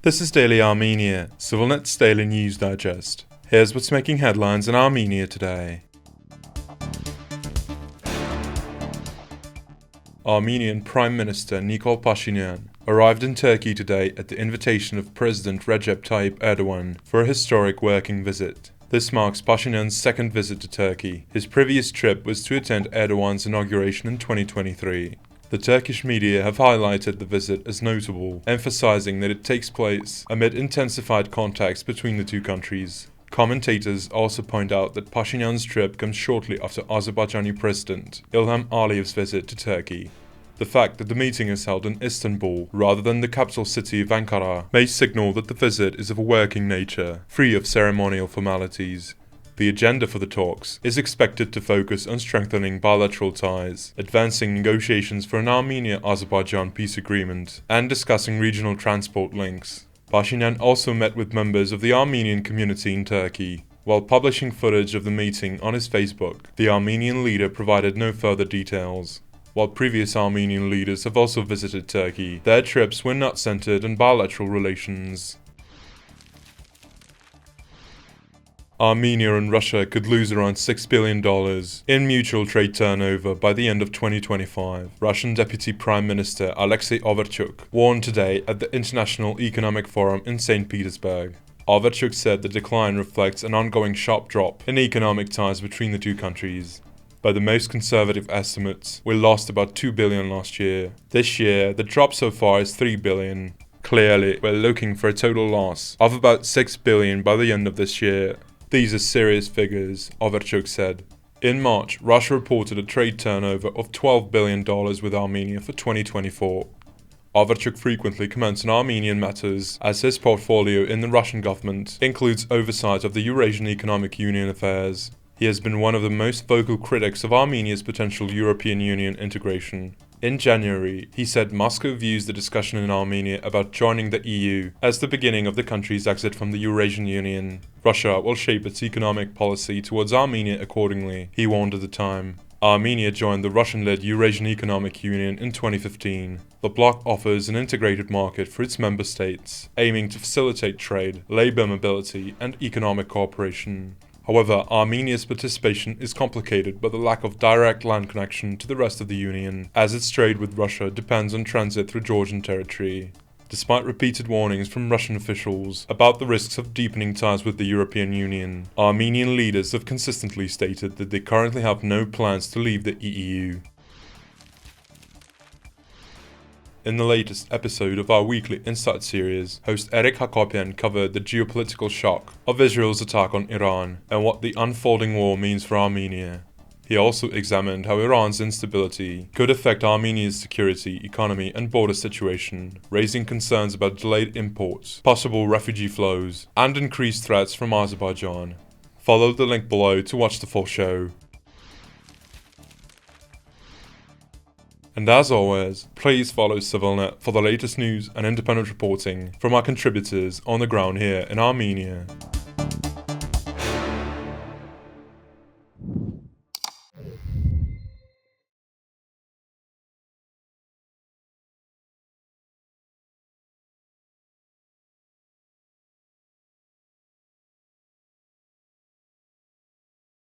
This is Daily Armenia, ＳիվիլNeթ's daily news digest. Here's what's making headlines in Armenia today. Armenian Prime Minister Nikol Pashinyan arrived in Turkey today at the invitation of President Recep Tayyip Erdoğan for a historic working visit. This marks Pashinyan's second visit to Turkey. His previous trip was to attend Erdoğan's inauguration in 2023. The Turkish media have highlighted the visit as notable, emphasizing that it takes place amid intensified contacts between the two countries. Commentators also point out that Pashinyan's trip comes shortly after Azerbaijani President İlham Aliyev's visit to Turkey. The fact that the meeting is held in Istanbul rather than the capital city of Ankara may signal that the visit is of a working nature, free of ceremonial formalities. The agenda for the talks is expected to focus on strengthening bilateral ties, advancing negotiations for an Armenia-Azerbaijan peace agreement, and discussing regional transport links. Pashinyan also met with members of the Armenian community in Turkey. While publishing footage of the meeting on his Facebook, the Armenian leader provided no further details. While previous Armenian leaders have also visited Turkey, their trips were not centered on bilateral relations. Armenia and Russia could lose around $6 billion in mutual trade turnover by the end of 2025, Russian Deputy Prime Minister Alexey Overchuk warned today at the International Economic Forum in St. Petersburg. Overchuk said the decline reflects an ongoing sharp drop in economic ties between the two countries. By the most conservative estimates, we lost about $2 billion last year. This year, the drop so far is $3 billion. Clearly, we're looking for a total loss of about $6 billion by the end of this year. These are serious figures, Overchuk said. In March, Russia reported a trade turnover of $12 billion with Armenia for 2024. Overchuk frequently comments on Armenian matters, as his portfolio in the Russian government includes oversight of the Eurasian Economic Union affairs. He has been one of the most vocal critics of Armenia's potential European Union integration. In January, he said Moscow views the discussion in Armenia about joining the EU as the beginning of the country's exit from the Eurasian Union. Russia will shape its economic policy towards Armenia accordingly, he warned at the time. Armenia joined the Russian-led Eurasian Economic Union in 2015. The bloc offers an integrated market for its member states, aiming to facilitate trade, labor mobility, and economic cooperation. However, Armenia's participation is complicated by the lack of direct land connection to the rest of the Union, as its trade with Russia depends on transit through Georgian territory. Despite repeated warnings from Russian officials about the risks of deepening ties with the European Union, Armenian leaders have consistently stated that they currently have no plans to leave the EU. In the latest episode of our weekly Insight series, host Eric Hakopian covered the geopolitical shock of Israel's attack on Iran and what the unfolding war means for Armenia. He also examined how Iran's instability could affect Armenia's security, economy, and border situation, raising concerns about delayed imports, possible refugee flows, and increased threats from Azerbaijan. Follow the link below to watch the full show. And as always, please follow SivilNet for the latest news and independent reporting from our contributors on the ground here in Armenia.